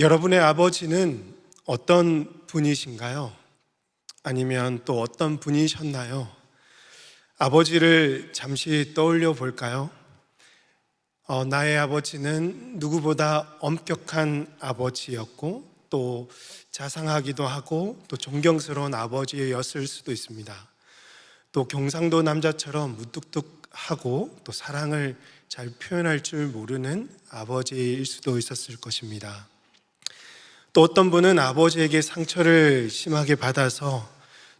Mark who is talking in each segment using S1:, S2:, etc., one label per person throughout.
S1: 여러분의 아버지는 어떤 분이신가요? 아니면 또 어떤 분이셨나요? 아버지를 잠시 떠올려 볼까요? 나의 아버지는 누구보다 엄격한 아버지였고 또 자상하기도 하고 또 존경스러운 아버지였을 수도 있습니다. 또 경상도 남자처럼 무뚝뚝하고 또 사랑을 잘 표현할 줄 모르는 아버지일 수도 있었을 것입니다. 또 어떤 분은 아버지에게 상처를 심하게 받아서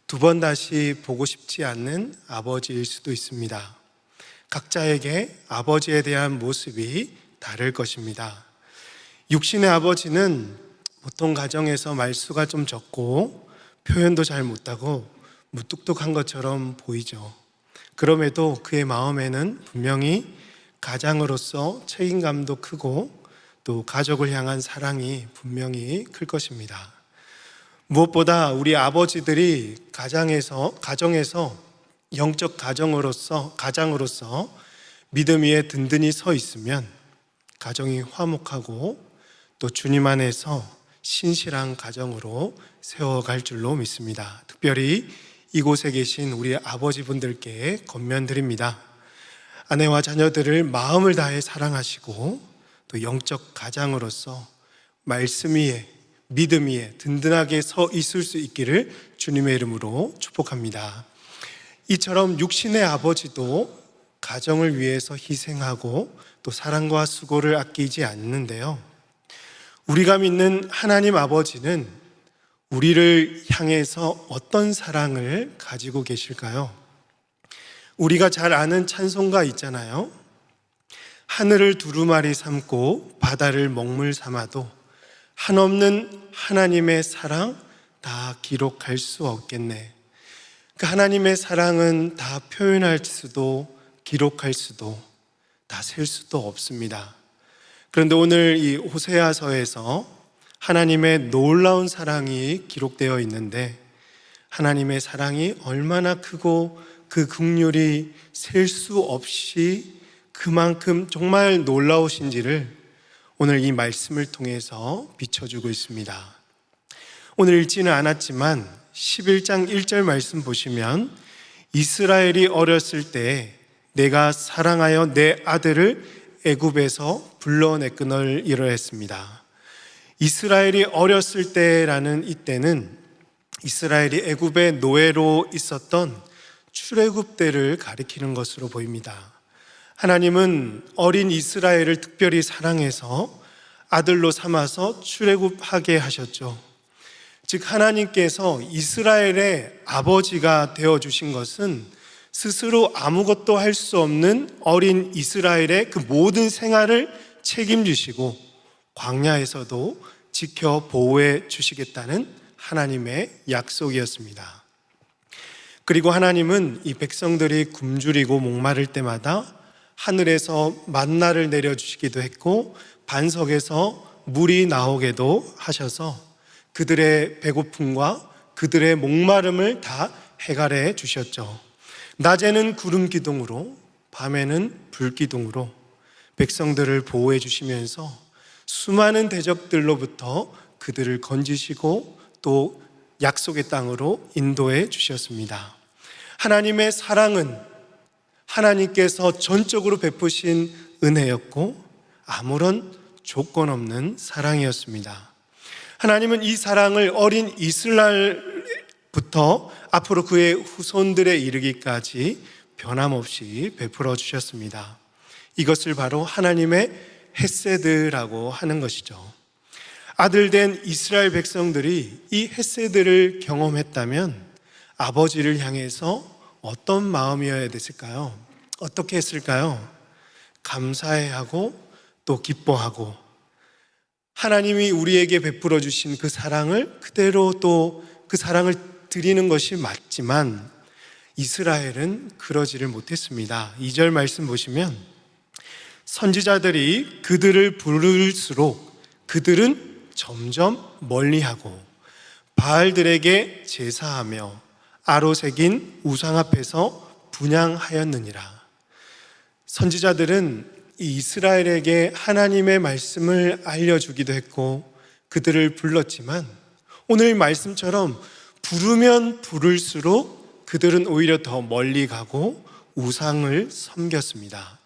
S1: 두 번 다시 보고 싶지 않는 아버지일 수도 있습니다. 각자에게 아버지에 대한 모습이 다를 것입니다. 육신의 아버지는 보통 가정에서 말수가 좀 적고 표현도 잘 못하고 무뚝뚝한 것처럼 보이죠. 그럼에도 그의 마음에는 분명히 가장으로서 책임감도 크고 또 가족을 향한 사랑이 분명히 클 것입니다. 무엇보다 우리 아버지들이 가정에서 영적 가장으로서 믿음 위에 든든히 서 있으면 가정이 화목하고 또 주님 안에서 신실한 가정으로 세워갈 줄로 믿습니다. 특별히 이곳에 계신 우리 아버지분들께 권면드립니다. 아내와 자녀들을 마음을 다해 사랑하시고 또 영적 가장으로서 말씀 위에 믿음 위에 든든하게 서 있을 수 있기를 주님의 이름으로 축복합니다. 이처럼 육신의 아버지도 가정을 위해서 희생하고 또 사랑과 수고를 아끼지 않는데요. 우리가 믿는 하나님 아버지는 우리를 향해서 어떤 사랑을 가지고 계실까요? 우리가 잘 아는 찬송가 있잖아요. 하늘을 두루마리 삼고 바다를 먹물 삼아도 한없는 하나님의 사랑 다 기록할 수 없겠네. 그 하나님의 사랑은 다 표현할 수도 기록할 수도 다 셀 수도 없습니다. 그런데 오늘 이 호세아서에서 하나님의 놀라운 사랑이 기록되어 있는데 하나님의 사랑이 얼마나 크고 그 긍휼이 셀 수 없이 그만큼 정말 놀라우신지를 오늘 이 말씀을 통해서 비춰주고 있습니다. 오늘 읽지는 않았지만 11장 1절 말씀 보시면 이스라엘이 어렸을 때 내가 사랑하여 내 아들을 애굽에서 불러내끄널 이러했습니다. 이스라엘이 어렸을 때라는 이때는 이스라엘이 애굽의 노예로 있었던 출애굽 때를 가리키는 것으로 보입니다. 하나님은 어린 이스라엘을 특별히 사랑해서 아들로 삼아서 출애굽하게 하셨죠. 즉 하나님께서 이스라엘의 아버지가 되어주신 것은 스스로 아무것도 할 수 없는 어린 이스라엘의 그 모든 생활을 책임지시고 광야에서도 지켜 보호해 주시겠다는 하나님의 약속이었습니다. 그리고 하나님은 이 백성들이 굶주리고 목마를 때마다 하늘에서 만나를 내려주시기도 했고 반석에서 물이 나오게도 하셔서 그들의 배고픔과 그들의 목마름을 다 해결해 주셨죠. 낮에는 구름 기둥으로 밤에는 불 기둥으로 백성들을 보호해 주시면서 수많은 대적들로부터 그들을 건지시고 또 약속의 땅으로 인도해 주셨습니다. 하나님의 사랑은 하나님께서 전적으로 베푸신 은혜였고 아무런 조건 없는 사랑이었습니다. 하나님은 이 사랑을 어린 이스라엘부터 앞으로 그의 후손들에 이르기까지 변함없이 베풀어 주셨습니다. 이것을 바로 하나님의 헤세드라고 하는 것이죠. 아들된 이스라엘 백성들이 이 헤세드를 경험했다면 아버지를 향해서 어떤 마음이어야 됐을까요? 어떻게 했을까요? 감사해하고 또 기뻐하고 하나님이 우리에게 베풀어 주신 그 사랑을 그대로 또 그 사랑을 드리는 것이 맞지만 이스라엘은 그러지를 못했습니다. 2절 말씀 보시면 선지자들이 그들을 부를수록 그들은 점점 멀리하고 바알들에게 제사하며 아로새긴 우상 앞에서 분향하였느니라. 선지자들은 이 이스라엘에게 하나님의 말씀을 알려주기도 했고 그들을 불렀지만 오늘 말씀처럼 부르면 부를수록 그들은 오히려 더 멀리 가고 우상을 섬겼습니다.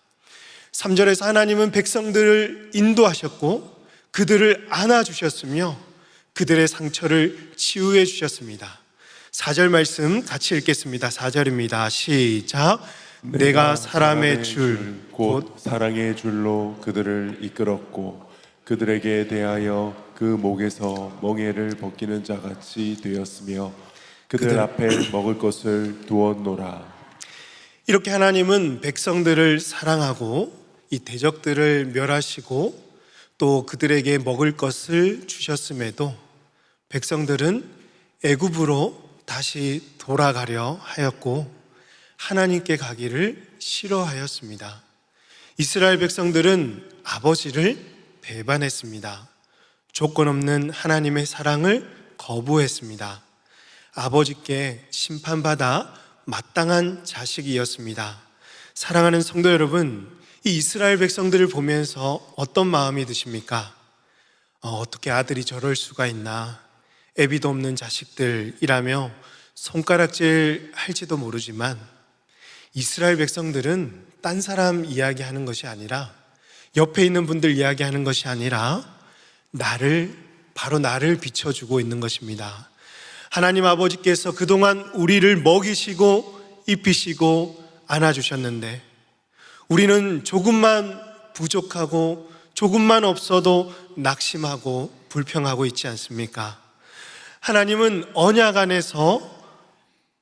S1: 3절에서 하나님은 백성들을 인도하셨고 그들을 안아주셨으며 그들의 상처를 치유해 주셨습니다. 4절 말씀 같이 읽겠습니다. 4절입니다. 시작. 내가 사람의 줄
S2: 곧 사랑의 줄로 그들을 이끌었고 그들에게 대하여 그 목에서 멍에를 벗기는 자같이 되었으며 그들 앞에 먹을 것을 두었노라.
S1: 이렇게 하나님은 백성들을 사랑하고 이 대적들을 멸하시고 또 그들에게 먹을 것을 주셨음에도 백성들은 애굽으로 다시 돌아가려 하였고 하나님께 가기를 싫어하였습니다. 이스라엘 백성들은 아버지를 배반했습니다. 조건 없는 하나님의 사랑을 거부했습니다. 아버지께 심판받아 마땅한 자식이었습니다. 사랑하는 성도 여러분, 이 이스라엘 백성들을 보면서 어떤 마음이 드십니까? 어떻게 아들이 저럴 수가 있나? 애비도 없는 자식들이라며 손가락질 할지도 모르지만 이스라엘 백성들은 딴 사람 이야기하는 것이 아니라 옆에 있는 분들 이야기하는 것이 아니라 바로 나를 비춰주고 있는 것입니다. 하나님 아버지께서 그동안 우리를 먹이시고 입히시고 안아주셨는데 우리는 조금만 부족하고 조금만 없어도 낙심하고 불평하고 있지 않습니까? 하나님은 언약 안에서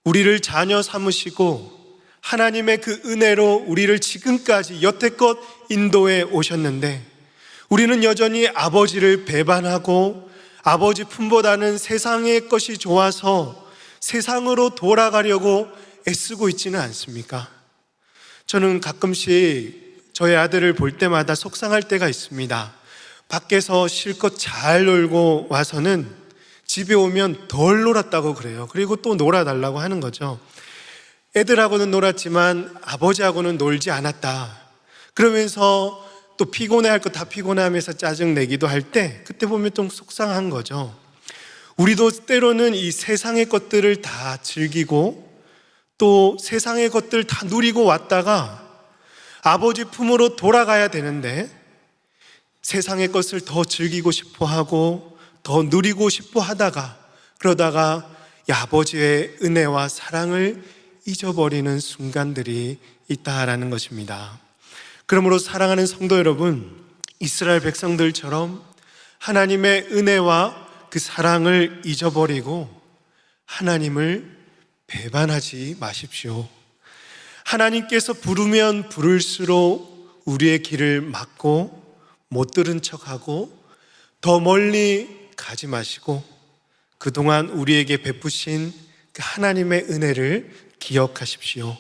S1: 우리를 자녀 삼으시고 하나님의 그 은혜로 우리를 지금까지 여태껏 인도해 오셨는데 우리는 여전히 아버지를 배반하고 아버지 품보다는 세상의 것이 좋아서 세상으로 돌아가려고 애쓰고 있지는 않습니까? 저는 가끔씩 저의 아들을 볼 때마다 속상할 때가 있습니다. 밖에서 실컷 잘 놀고 와서는 집에 오면 덜 놀았다고 그래요. 그리고 또 놀아달라고 하는 거죠. 애들하고는 놀았지만 아버지하고는 놀지 않았다. 그러면서 또 피곤해할 거 다 피곤해하면서 짜증내기도 할 때 그때 보면 좀 속상한 거죠. 우리도 때로는 이 세상의 것들을 다 즐기고 또 세상의 것들 다 누리고 왔다가 아버지 품으로 돌아가야 되는데 세상의 것을 더 즐기고 싶어 하고 더 누리고 싶어 하다가 그러다가 이 아버지의 은혜와 사랑을 잊어버리는 순간들이 있다라는 것입니다. 그러므로 사랑하는 성도 여러분, 이스라엘 백성들처럼 하나님의 은혜와 그 사랑을 잊어버리고 하나님을 배반하지 마십시오. 하나님께서 부르면 부를수록 우리의 길을 막고 못 들은 척하고 더 멀리 가지 마시고 그동안 우리에게 베푸신 그 하나님의 은혜를 기억하십시오.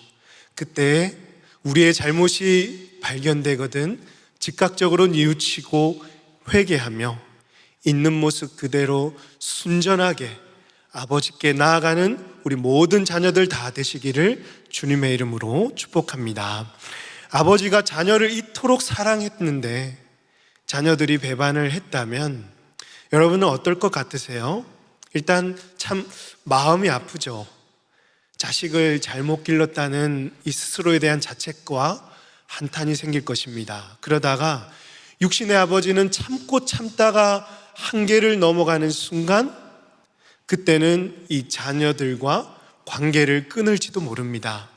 S1: 그때 우리의 잘못이 발견되거든 즉각적으로 뉘우치고 회개하며 있는 모습 그대로 순전하게 아버지께 나아가는 우리 모든 자녀들 다 되시기를 주님의 이름으로 축복합니다. 아버지가 자녀를 이토록 사랑했는데 자녀들이 배반을 했다면 여러분은 어떨 것 같으세요? 일단 참 마음이 아프죠. 자식을 잘못 길렀다는 이 스스로에 대한 자책과 한탄이 생길 것입니다. 그러다가 육신의 아버지는 참고 참다가 한계를 넘어가는 순간 그때는 이 자녀들과 관계를 끊을지도 모릅니다.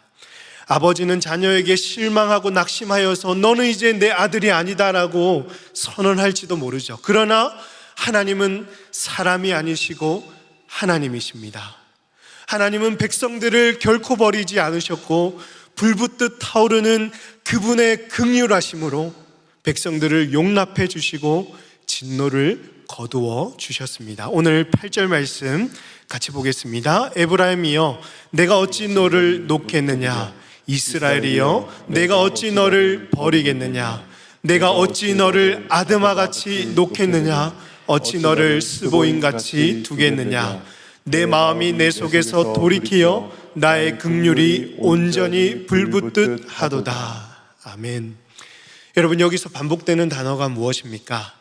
S1: 아버지는 자녀에게 실망하고 낙심하여서 너는 이제 내 아들이 아니다라고 선언할지도 모르죠. 그러나 하나님은 사람이 아니시고 하나님이십니다. 하나님은 백성들을 결코 버리지 않으셨고 불붙듯 타오르는 그분의 긍휼하심으로 백성들을 용납해 주시고 진노를 거두어 주셨습니다. 오늘 8절 말씀 같이 보겠습니다. 에브라임이여 내가 어찌 너를 놓겠느냐, 이스라엘이여 내가 어찌 너를 버리겠느냐, 내가 어찌 너를 아드마같이 놓겠느냐, 어찌 너를 스보임같이 두겠느냐. 내 마음이 내 속에서 돌이키어 나의 긍휼이 온전히 불붙듯 하도다. 아멘. 여러분, 여기서 반복되는 단어가 무엇입니까?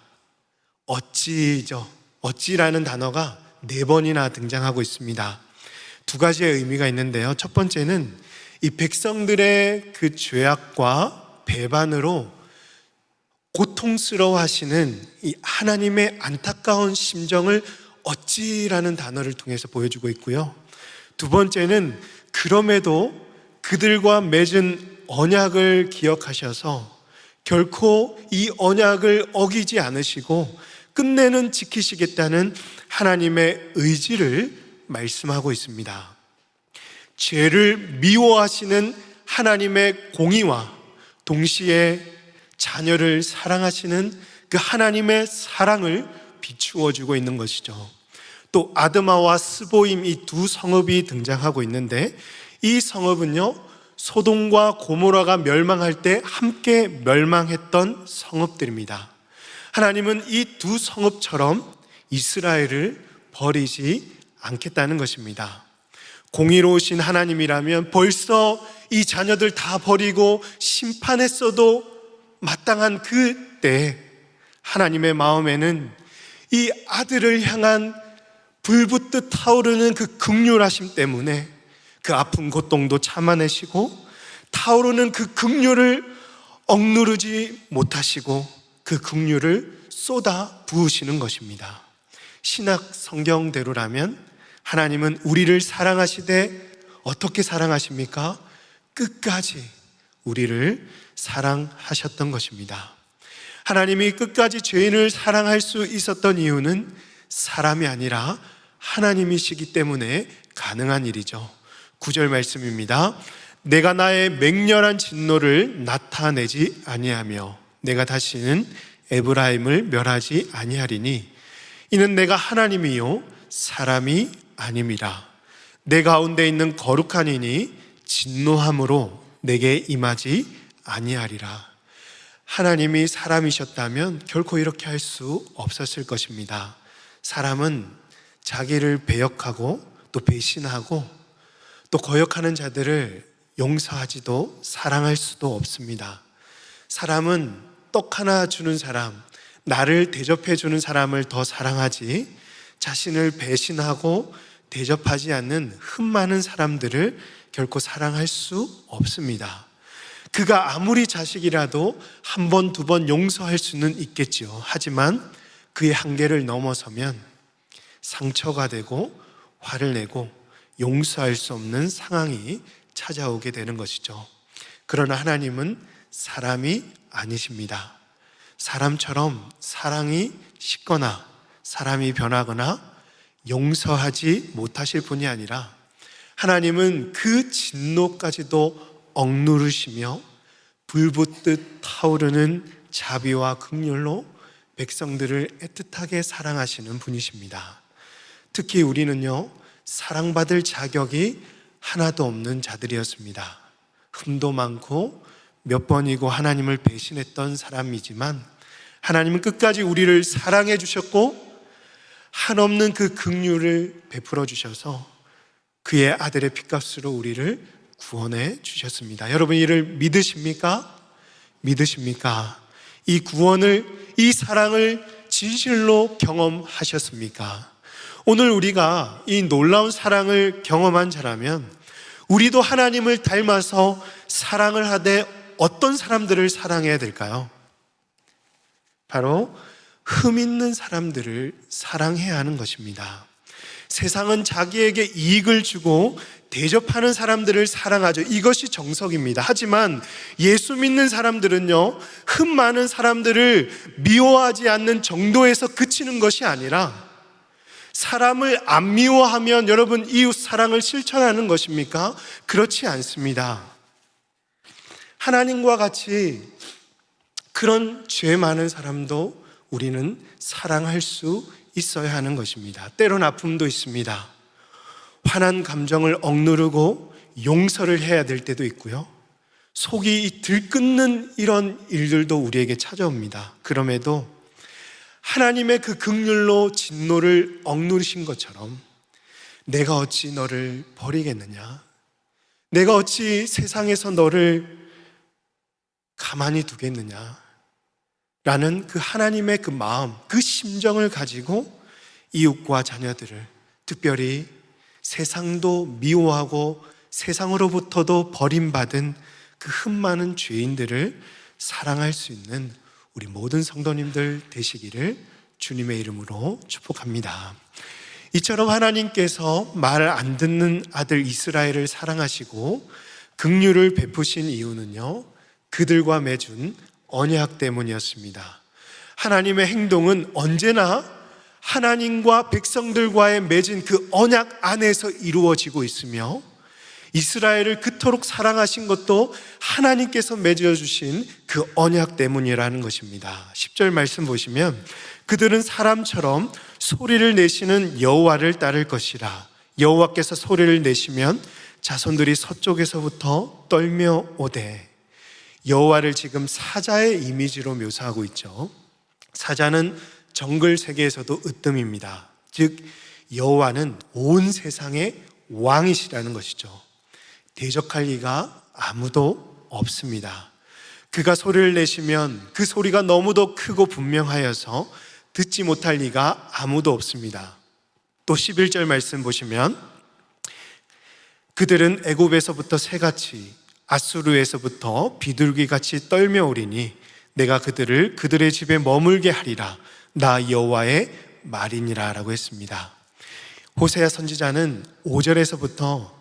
S1: 어찌죠. 어찌라는 단어가 4번이나 등장하고 있습니다. 두 가지의 의미가 있는데요. 첫 번째는 이 백성들의 그 죄악과 배반으로 고통스러워 하시는 이 하나님의 안타까운 심정을 어찌라는 단어를 통해서 보여주고 있고요. 두 번째는 그럼에도 그들과 맺은 언약을 기억하셔서 결코 이 언약을 어기지 않으시고 끝내는 지키시겠다는 하나님의 의지를 말씀하고 있습니다. 죄를 미워하시는 하나님의 공의와 동시에 자녀를 사랑하시는 그 하나님의 사랑을 비추어 주고 있는 것이죠. 또 아드마와 스보임 이 두 성읍이 등장하고 있는데 이 성읍은요, 소돔과 고모라가 멸망할 때 함께 멸망했던 성읍들입니다. 하나님은 이 두 성읍처럼 이스라엘을 버리지 않겠다는 것입니다. 공의로우신 하나님이라면 벌써 이 자녀들 다 버리고 심판했어도 마땅한 그때 하나님의 마음에는 이 아들을 향한 불붙듯 타오르는 그 긍휼하심 때문에 그 아픈 고통도 참아내시고 타오르는 그 긍휼을 억누르지 못하시고 그 긍휼을 쏟아 부으시는 것입니다. 신약 성경대로라면 하나님은 우리를 사랑하시되 어떻게 사랑하십니까? 끝까지 우리를 사랑하셨던 것입니다. 하나님이 끝까지 죄인을 사랑할 수 있었던 이유는 사람이 아니라 하나님이시기 때문에 가능한 일이죠. 9절 말씀입니다. 내가 나의 맹렬한 진노를 나타내지 아니하며 내가 다시는 에브라임을 멸하지 아니하리니 이는 내가 하나님이요 사람이 아님이라. 내 가운데 있는 거룩한 이니 진노함으로 내게 임하지 아니하리라. 하나님이 사람이셨다면 결코 이렇게 할 수 없었을 것입니다. 사람은 자기를 배역하고 또 배신하고 또 거역하는 자들을 용서하지도 사랑할 수도 없습니다. 사람은 떡 하나 주는 사람, 나를 대접해 주는 사람을 더 사랑하지 자신을 배신하고 대접하지 않는 흠 많은 사람들을 결코 사랑할 수 없습니다. 그가 아무리 자식이라도 한 번, 두 번 용서할 수는 있겠지요. 하지만 그의 한계를 넘어서면 상처가 되고 화를 내고 용서할 수 없는 상황이 찾아오게 되는 것이죠. 그러나 하나님은 사람이 아니십니다. 사람처럼 사랑이 식거나 사람이 변하거나 용서하지 못하실 분이 아니라 하나님은 그 진노까지도 억누르시며 불붙듯 타오르는 자비와 긍휼로 백성들을 애틋하게 사랑하시는 분이십니다. 특히 우리는요, 사랑받을 자격이 하나도 없는 자들이었습니다. 흠도 많고 몇 번이고 하나님을 배신했던 사람이지만 하나님은 끝까지 우리를 사랑해 주셨고 한없는 그 긍휼을 베풀어 주셔서 그의 아들의 핏값으로 우리를 구원해 주셨습니다. 여러분 이를 믿으십니까? 믿으십니까? 이 구원을, 이 사랑을 진실로 경험하셨습니까? 오늘 우리가 이 놀라운 사랑을 경험한 자라면 우리도 하나님을 닮아서 사랑을 하되 어떤 사람들을 사랑해야 될까요? 바로 흠 있는 사람들을 사랑해야 하는 것입니다. 세상은 자기에게 이익을 주고 대접하는 사람들을 사랑하죠. 이것이 정석입니다. 하지만 예수 믿는 사람들은요, 흠 많은 사람들을 미워하지 않는 정도에서 그치는 것이 아니라 사람을 안 미워하면 여러분 이웃 사랑을 실천하는 것입니까? 그렇지 않습니다. 하나님과 같이 그런 죄 많은 사람도 우리는 사랑할 수 있어야 하는 것입니다. 때론 아픔도 있습니다. 화난 감정을 억누르고 용서를 해야 될 때도 있고요. 속이 들끓는 이런 일들도 우리에게 찾아옵니다. 그럼에도 하나님의 그 긍휼로 진노를 억누르신 것처럼 내가 어찌 너를 버리겠느냐? 내가 어찌 세상에서 너를 가만히 두겠느냐? 라는 그 하나님의 그 마음, 그 심정을 가지고 이웃과 자녀들을, 특별히 세상도 미워하고 세상으로부터도 버림받은 그 흠많은 죄인들을 사랑할 수 있는 우리 모든 성도님들 되시기를 주님의 이름으로 축복합니다. 이처럼 하나님께서 말 안 듣는 아들 이스라엘을 사랑하시고 긍휼을 베푸신 이유는요, 그들과 맺은 언약 때문이었습니다. 하나님의 행동은 언제나 하나님과 백성들과의 맺은 그 언약 안에서 이루어지고 있으며, 이스라엘을 그토록 사랑하신 것도 하나님께서 맺어주신 그 언약 때문이라는 것입니다. 10절 말씀 보시면 그들은 사람처럼 소리를 내시는 여호와를 따를 것이라. 여호와께서 소리를 내시면 자손들이 서쪽에서부터 떨며 오되. 여호와를 지금 사자의 이미지로 묘사하고 있죠. 사자는 정글 세계에서도 으뜸입니다. 즉 여호와는 온 세상의 왕이시라는 것이죠. 대적할 리가 아무도 없습니다. 그가 소리를 내시면 그 소리가 너무도 크고 분명하여서 듣지 못할 리가 아무도 없습니다. 또 11절 말씀 보시면 그들은 애굽에서부터 새같이 아수르에서부터 비둘기같이 떨며오리니 내가 그들을 그들의 집에 머물게 하리라. 나 여호와의 말이니라 라고 했습니다. 호세아 선지자는 5절에서부터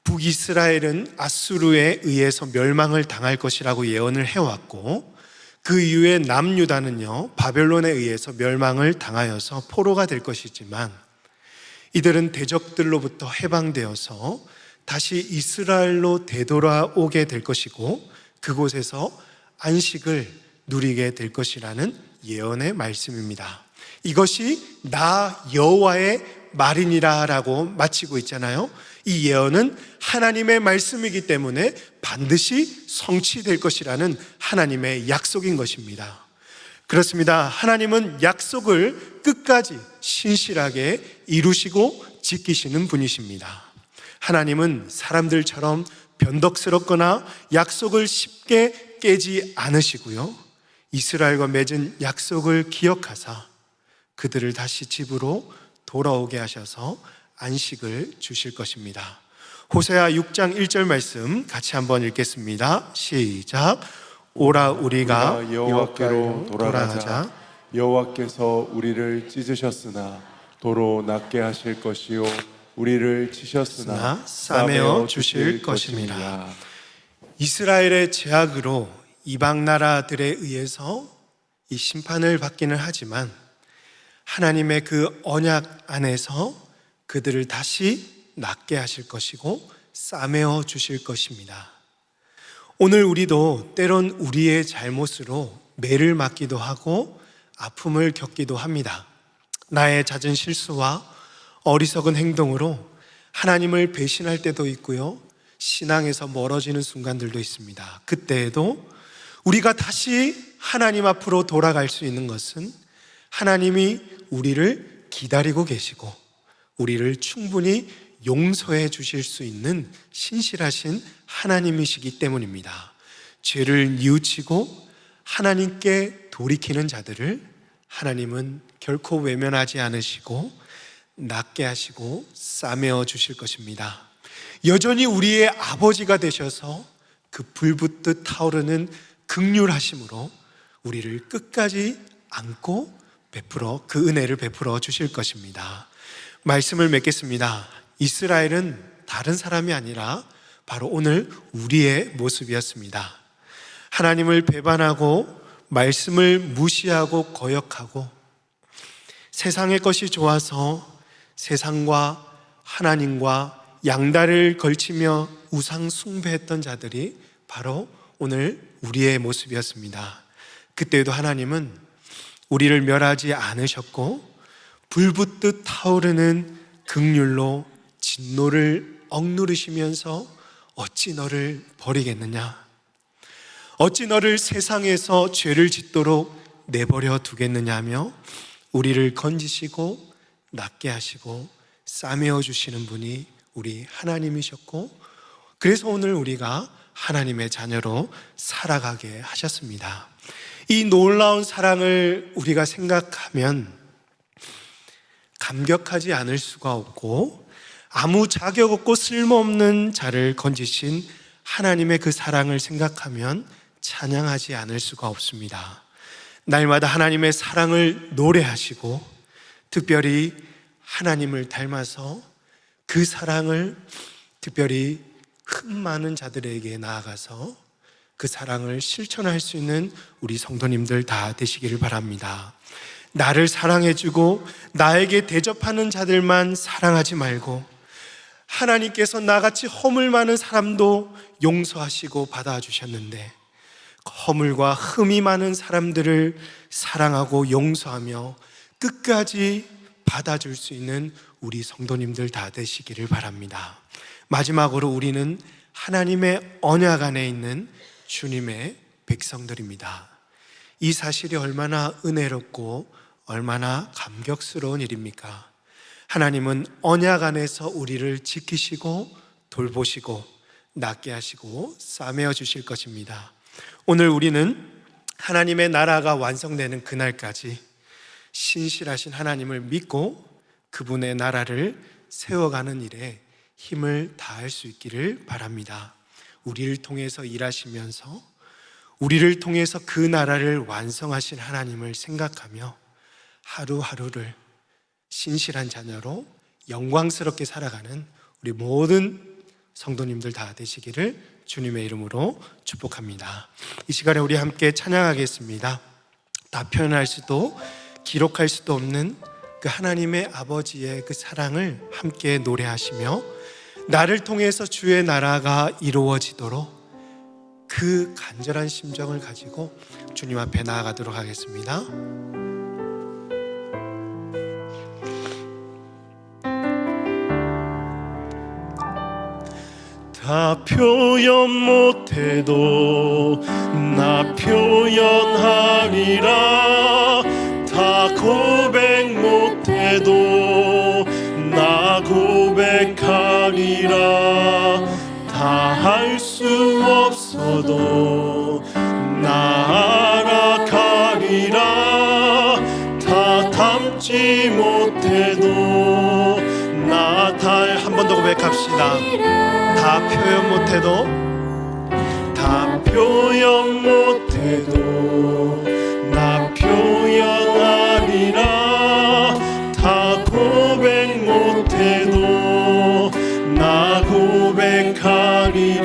S1: 북이스라엘은 아수르에 의해서 멸망을 당할 것이라고 예언을 해왔고, 그 이후에 남유다는요 바벨론에 의해서 멸망을 당하여서 포로가 될 것이지만, 이들은 대적들로부터 해방되어서 다시 이스라엘로 되돌아오게 될 것이고 그곳에서 안식을 누리게 될 것이라는 예언의 말씀입니다. 이것이 나 여호와의 말이니라 라고 마치고 있잖아요. 이 예언은 하나님의 말씀이기 때문에 반드시 성취될 것이라는 하나님의 약속인 것입니다. 그렇습니다. 하나님은 약속을 끝까지 신실하게 이루시고 지키시는 분이십니다. 하나님은 사람들처럼 변덕스럽거나 약속을 쉽게 깨지 않으시고요, 이스라엘과 맺은 약속을 기억하사 그들을 다시 집으로 돌아오게 하셔서 안식을 주실 것입니다. 호세아 6장 1절 말씀 같이 한번 읽겠습니다. 시작. 오라 우리가
S2: 여호와께로 돌아가자. 여호와께서 우리를 찢으셨으나 도로 낫게 하실 것이요 우리를 치셨으나
S1: 싸매어 주실 것입니다. 이스라엘의 죄악으로 이방 나라들에 의해서 이 심판을 받기는 하지만 하나님의 그 언약 안에서 그들을 다시 낫게 하실 것이고 싸매어 주실 것입니다. 오늘 우리도 때론 우리의 잘못으로 매를 맞기도 하고 아픔을 겪기도 합니다. 나의 잦은 실수와 어리석은 행동으로 하나님을 배신할 때도 있고요, 신앙에서 멀어지는 순간들도 있습니다. 그때에도 우리가 다시 하나님 앞으로 돌아갈 수 있는 것은 하나님이 우리를 기다리고 계시고 우리를 충분히 용서해 주실 수 있는 신실하신 하나님이시기 때문입니다. 죄를 뉘우치고 하나님께 돌이키는 자들을 하나님은 결코 외면하지 않으시고 낫게 하시고 싸매어 주실 것입니다. 여전히 우리의 아버지가 되셔서 그 불붙듯 타오르는 긍휼하심으로 우리를 끝까지 안고 그 은혜를 베풀어 주실 것입니다. 말씀을 맺겠습니다. 이스라엘은 다른 사람이 아니라 바로 오늘 우리의 모습이었습니다. 하나님을 배반하고 말씀을 무시하고 거역하고 세상의 것이 좋아서 세상과 하나님과 양다리를 걸치며 우상 숭배했던 자들이 바로 오늘 우리의 모습이었습니다. 그때에도 하나님은 우리를 멸하지 않으셨고 불붙듯 타오르는 긍휼로 진노를 억누르시면서 어찌 너를 버리겠느냐, 어찌 너를 세상에서 죄를 짓도록 내버려 두겠느냐며 우리를 건지시고 낫게 하시고 싸매어 주시는 분이 우리 하나님이셨고, 그래서 오늘 우리가 하나님의 자녀로 살아가게 하셨습니다. 이 놀라운 사랑을 우리가 생각하면 감격하지 않을 수가 없고, 아무 자격 없고 쓸모없는 자를 건지신 하나님의 그 사랑을 생각하면 찬양하지 않을 수가 없습니다. 날마다 하나님의 사랑을 노래하시고, 특별히 하나님을 닮아서 그 사랑을 특별히 흠 많은 자들에게 나아가서 그 사랑을 실천할 수 있는 우리 성도님들 다 되시기를 바랍니다. 나를 사랑해주고 나에게 대접하는 자들만 사랑하지 말고, 하나님께서 나같이 허물 많은 사람도 용서하시고 받아주셨는데, 허물과 흠이 많은 사람들을 사랑하고 용서하며 끝까지 받아줄 수 있는 우리 성도님들 다 되시기를 바랍니다. 마지막으로 우리는 하나님의 언약 안에 있는 주님의 백성들입니다. 이 사실이 얼마나 은혜롭고 얼마나 감격스러운 일입니까? 하나님은 언약 안에서 우리를 지키시고 돌보시고 낫게 하시고 싸매어 주실 것입니다. 오늘 우리는 하나님의 나라가 완성되는 그날까지 신실하신 하나님을 믿고 그분의 나라를 세워가는 일에 힘을 다할 수 있기를 바랍니다. 우리를 통해서 일하시면서 우리를 통해서 그 나라를 완성하신 하나님을 생각하며 하루하루를 신실한 자녀로 영광스럽게 살아가는 우리 모든 성도님들 다 되시기를 주님의 이름으로 축복합니다. 이 시간에 우리 함께 찬양하겠습니다. 다 표현할 수도 기록할 수도 없는 그 하나님의 아버지의 그 사랑을 함께 노래하시며, 나를 통해서 주의 나라가 이루어지도록 그 간절한 심정을 가지고 주님 앞에 나아가도록 하겠습니다. 다 표현 못해도 나 표현하리라. 다 고백 못해도 나 고백하리라. 다 할 수 없어도 나 알아가리라. 다 담지 못해도 나 한 번 더 고백합시다. 다 표현 못해도 다 표현 못해도 나 표현하리라. 다 고백 못해도 나 고백하리라.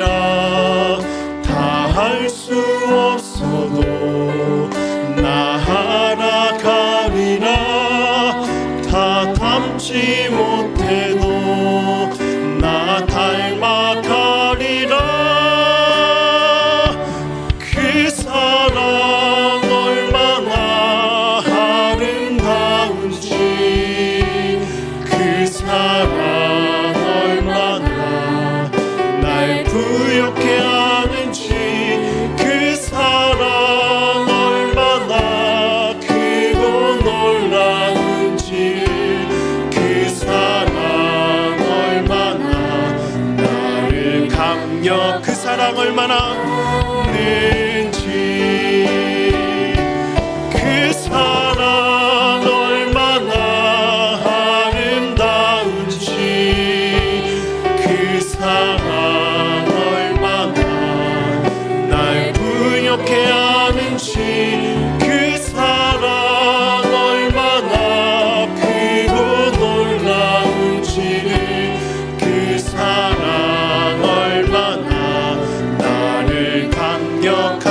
S1: 다 할 수 없어도 나 알아가리라. 다 담지 못해도 나 닮아가리라. 그 사랑 얼마나 아름다운지, 그 사랑 얼마나 날 부욕해 하는지, 그 사랑 얼마나 크고 놀라운지, 그 사랑 얼마나 나를 감격, 그 사랑 얼마나 는지, 그 사랑 얼마나 아름다운지, 그 사랑 얼마나 날 부욕해 하는지, 그 사랑 얼마나 크고 놀라운지를, 그 사랑 얼마나 나를 감격하는지,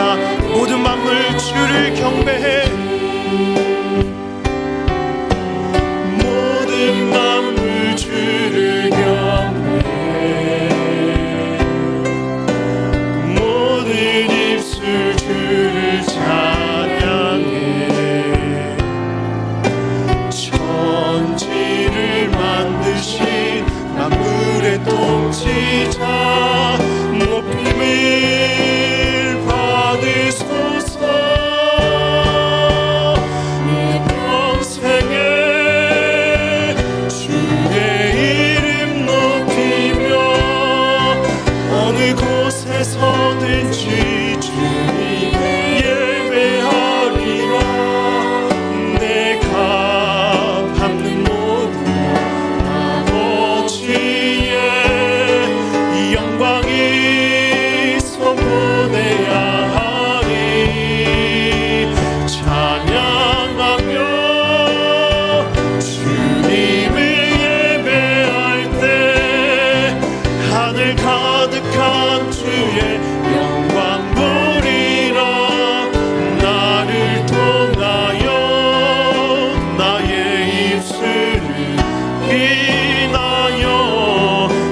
S1: 인하여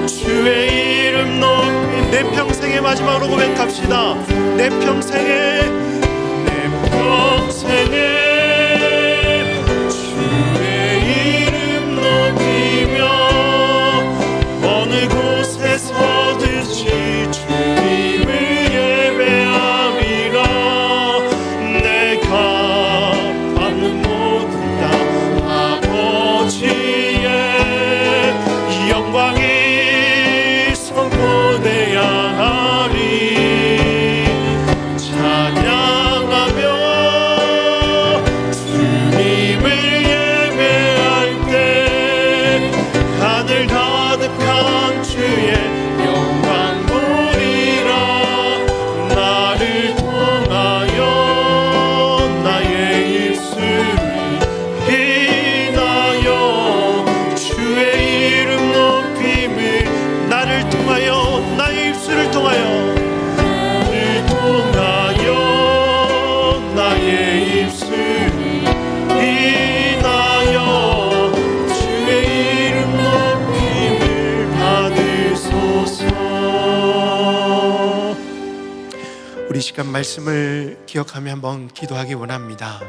S1: 주의 이름 높이 내 평생의 마지막으로 고백합시다. 내 평생에 주의 이름 높이며 어느 곳에서든지 주님을 예배하리라. 내가 받는 모든 땅 아버지의 영광이 선포되어야 하리. 찬양하며 주님을 예배할 때 하늘 가득한 주의 영광 보리라. 나를 통하여 나의 입술을 인하여 주의 이름 높임을 나를 통하여 나의 입술을 통하여 나의 입술을 인하여 주의 이름 높임을 받으소서. 우리 시간 말씀을 기억하며 한번 기도하기 원합니다.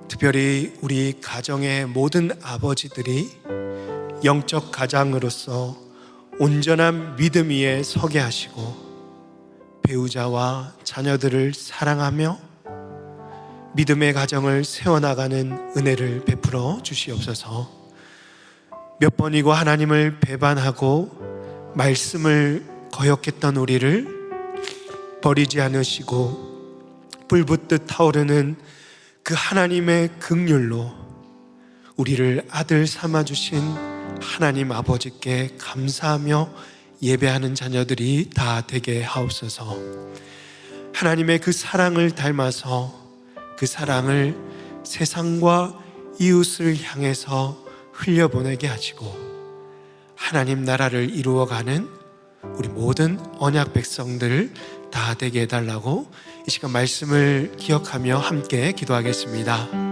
S1: 특별히 우리 가정의 모든 아버지들이 영적 가장으로서 온전한 믿음 위에 서게 하시고 배우자와 자녀들을 사랑하며 믿음의 가정을 세워나가는 은혜를 베풀어 주시옵소서. 몇 번이고 하나님을 배반하고 말씀을 거역했던 우리를 버리지 않으시고 불붙듯 타오르는 그 하나님의 긍휼로 우리를 아들 삼아주신 하나님 아버지께 감사하며 예배하는 자녀들이 다 되게 하옵소서. 하나님의 그 사랑을 닮아서 그 사랑을 세상과 이웃을 향해서 흘려보내게 하시고 하나님 나라를 이루어가는 우리 모든 언약 백성들 다 되게 해달라고 이 시간 말씀을 기억하며 함께 기도하겠습니다.